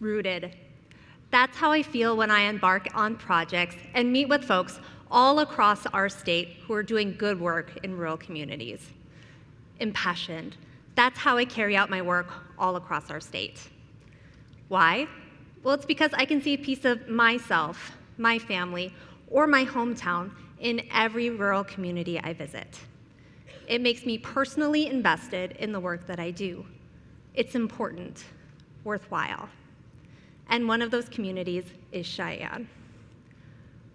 rooted. That's how I feel when I embark on projects and meet with folks all across our state who are doing good work in rural communities. Impassioned. That's how I carry out my work all across our state. Why? Well, it's because I can see a piece of myself, my family, or my hometown in every rural community I visit. It makes me personally invested in the work that I do. It's important, worthwhile. And one of those communities is Cheyenne.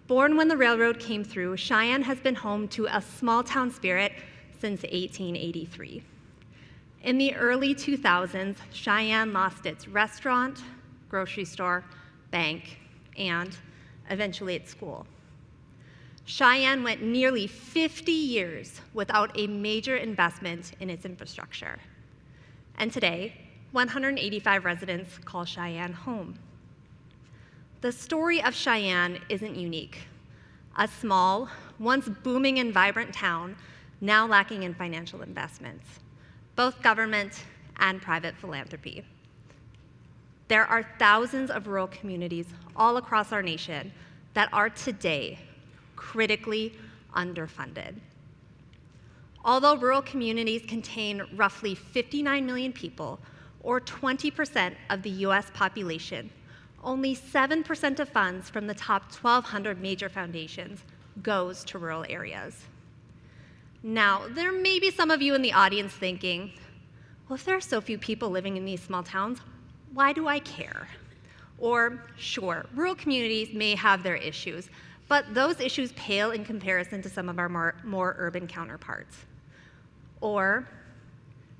Born when the railroad came through, Cheyenne has been home to a small town spirit since 1883. In the early 2000s, Cheyenne lost its restaurant, grocery store, bank, and eventually its school. Cheyenne went nearly 50 years without a major investment in its infrastructure. And today, 185 residents call Cheyenne home. The story of Cheyenne isn't unique. A small, once booming and vibrant town, now lacking in financial investments, both government and private philanthropy. There are thousands of rural communities all across our nation that are today critically underfunded. Although rural communities contain roughly 59 million people, or 20% of the US population, only 7% of funds from the top 1,200 major foundations goes to rural areas. Now, there may be some of you in the audience thinking, well, if there are so few people living in these small towns, why do I care? Or, sure, rural communities may have their issues, but those issues pale in comparison to some of our more urban counterparts. Or,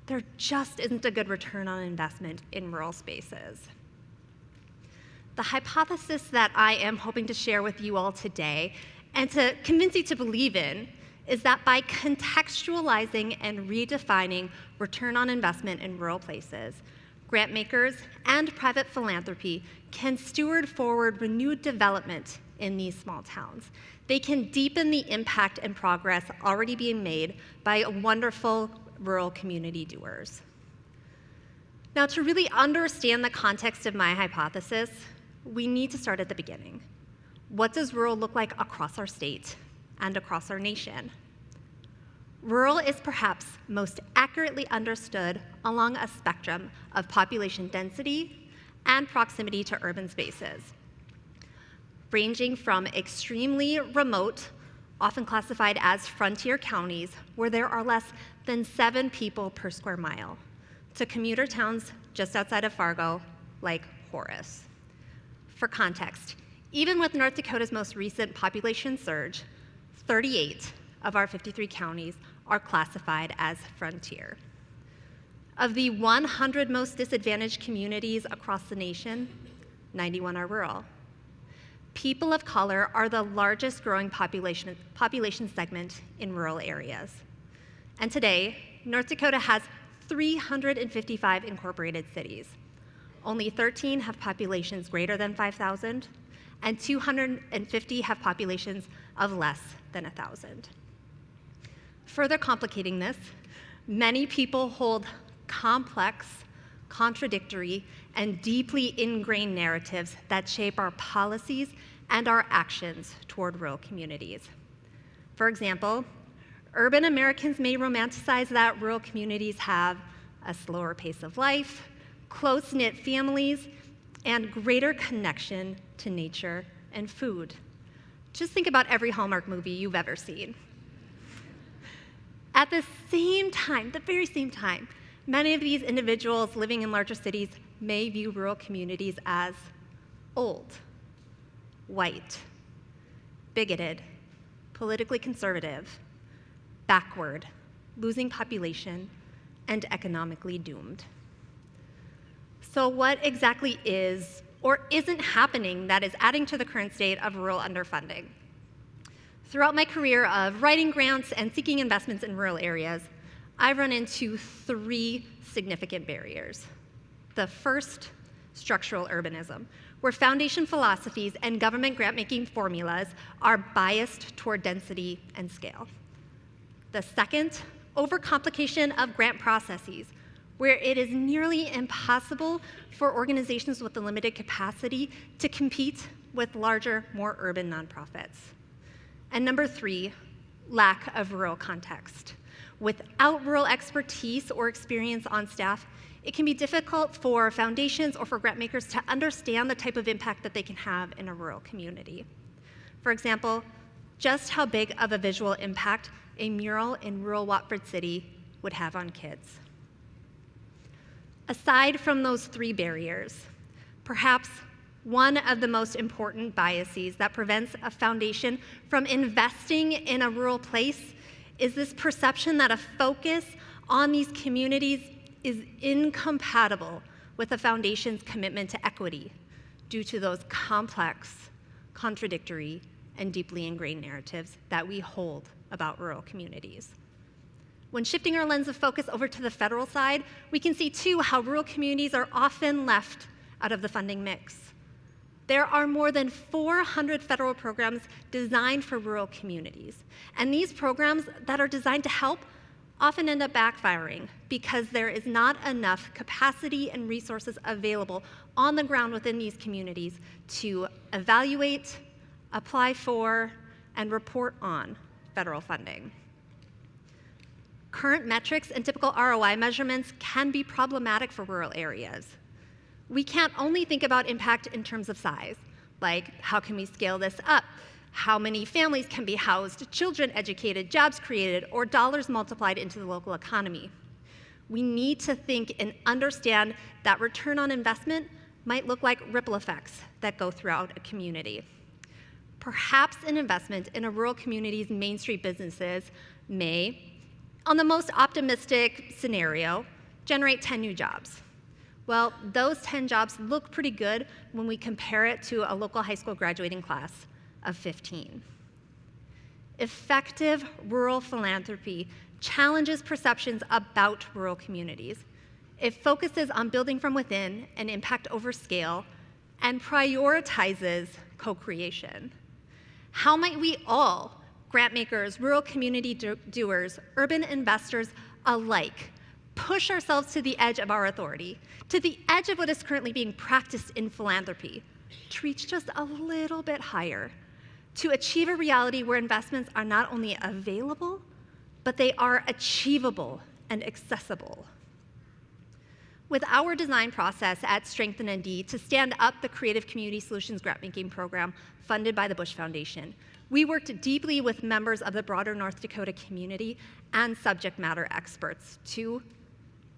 there just isn't a good return on investment in rural spaces. The hypothesis that I am hoping to share with you all today and to convince you to believe in is that by contextualizing and redefining return on investment in rural places, grant makers and private philanthropy can steward forward renewed development in these small towns. They can deepen the impact and progress already being made by wonderful rural community doers. Now, to really understand the context of my hypothesis, we need to start at the beginning. What does rural look like across our state and across our nation? Rural is perhaps most accurately understood along a spectrum of population density and proximity to urban spaces, ranging from extremely remote, often classified as frontier counties, where there are less than 7 people per square mile, to commuter towns just outside of Fargo, like Horace. For context, even with North Dakota's most recent population surge, 38 of our 53 counties are classified as frontier. Of the 100 most disadvantaged communities across the nation, 91 are rural. People of color are the largest growing population segment in rural areas. And today, North Dakota has 355 incorporated cities. Only 13 have populations greater than 5,000, and 250 have populations of less than 1,000. Further complicating this, many people hold complex, contradictory, and deeply ingrained narratives that shape our policies and our actions toward rural communities. For example, urban Americans may romanticize that rural communities have a slower pace of life, close-knit families, and greater connection to nature and food. Just think about every Hallmark movie you've ever seen. At the same time, the very same time, many of these individuals living in larger cities may view rural communities as old, white, bigoted, politically conservative, backward, losing population, and economically doomed. So what exactly is or isn't happening that is adding to the current state of rural underfunding? Throughout my career of writing grants and seeking investments in rural areas, I've run into 3 significant barriers. The first, structural urbanism, where foundation philosophies and government grant-making formulas are biased toward density and scale. The second, overcomplication of grant processes, where it is nearly impossible for organizations with a limited capacity to compete with larger, more urban nonprofits. And number 3, lack of rural context. Without rural expertise or experience on staff, it can be difficult for foundations or for grant makers to understand the type of impact that they can have in a rural community. For example, just how big of a visual impact a mural in rural Watford City would have on kids. Aside from those 3 barriers, perhaps one of the most important biases that prevents a foundation from investing in a rural place is this perception that a focus on these communities is incompatible with a foundation's commitment to equity due to those complex, contradictory, and deeply ingrained narratives that we hold about rural communities. When shifting our lens of focus over to the federal side, we can see too how rural communities are often left out of the funding mix. There are more than 400 federal programs designed for rural communities, and these programs that are designed to help often end up backfiring because there is not enough capacity and resources available on the ground within these communities to evaluate, apply for, and report on federal funding. Current metrics and typical ROI measurements can be problematic for rural areas. We can't only think about impact in terms of size, like how can we scale this up? How many families can be housed, children educated, jobs created, or dollars multiplied into the local economy? We need to think and understand that return on investment might look like ripple effects that go throughout a community. Perhaps an investment in a rural community's Main Street businesses may, on the most optimistic scenario, generate 10 new jobs. Well, those 10 jobs look pretty good when we compare it to a local high school graduating class of 15. Effective rural philanthropy challenges perceptions about rural communities. It focuses on building from within and impact over scale and prioritizes co-creation. How might we all, grant makers, rural community doers, urban investors alike, push ourselves to the edge of our authority, to the edge of what is currently being practiced in philanthropy, to reach just a little bit higher, to achieve a reality where investments are not only available, but they are achievable and accessible. With our design process at Strengthen ND to stand up the Creative Community Solutions grant-making program funded by the Bush Foundation, we worked deeply with members of the broader North Dakota community and subject matter experts to,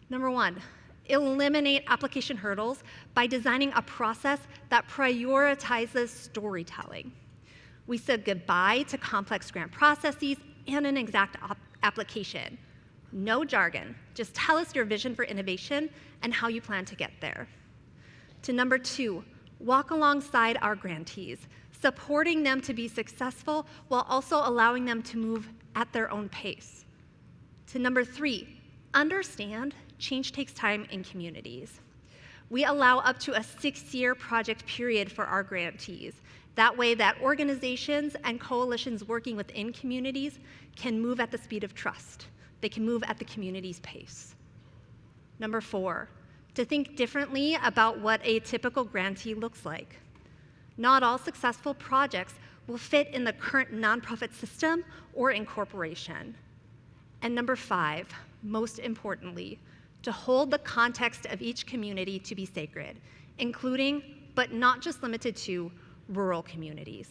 number 1, eliminate application hurdles by designing a process that prioritizes storytelling. We said goodbye to complex grant processes and an exact application. No jargon, just tell us your vision for innovation and how you plan to get there. To number 2, walk alongside our grantees, supporting them to be successful while also allowing them to move at their own pace. To number 3, understand change takes time in communities. We allow up to a 6-year project period for our grantees. That way that organizations and coalitions working within communities can move at the speed of trust. They can move at the community's pace. Number 4, to think differently about what a typical grantee looks like. Not all successful projects will fit in the current nonprofit system or incorporation. And number 5, most importantly, to hold the context of each community to be sacred, including, but not just limited to, rural communities.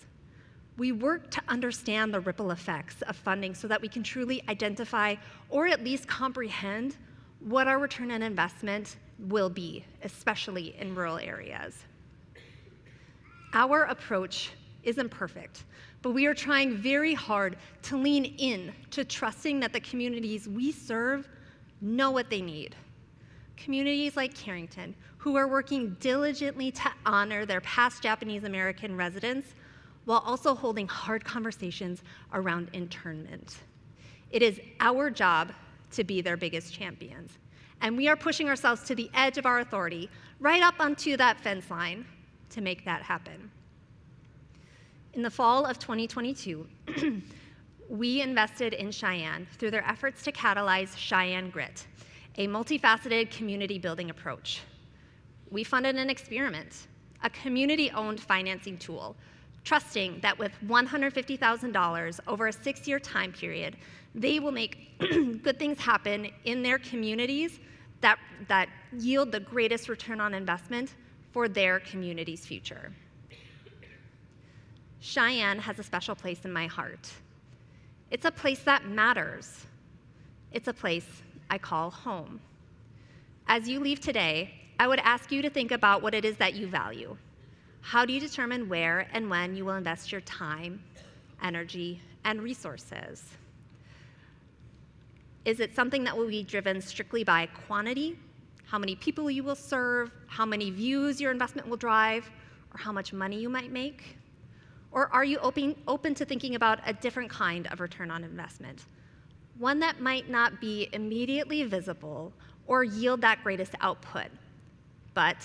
We work to understand the ripple effects of funding so that we can truly identify or at least comprehend what our return on investment will be, especially in rural areas. Our approach isn't perfect, but we are trying very hard to lean in to trusting that the communities we serve know what they need. Communities like Carrington, who are working diligently to honor their past Japanese American residents while also holding hard conversations around internment. It is our job to be their biggest champions, and we are pushing ourselves to the edge of our authority, right up onto that fence line, to make that happen. In the fall of 2022, we invested in Cheyenne through their efforts to catalyze Cheyenne Grit, a multifaceted community building approach. We funded an experiment, a community-owned financing tool, trusting that with $150,000 over a 6-year time period, they will make good things happen in their communities that yield the greatest return on investment for their community's future. Cheyenne has a special place in my heart. It's a place that matters. It's a place I call home. As you leave today, I would ask you to think about what it is that you value. How do you determine where and when you will invest your time, energy, and resources? Is it something that will be driven strictly by quantity, how many people you will serve, how many views your investment will drive, or how much money you might make? Or are you open to thinking about a different kind of return on investment? One that might not be immediately visible or yield that greatest output, but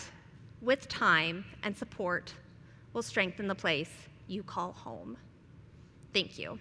with time and support will strengthen the place you call home. Thank you.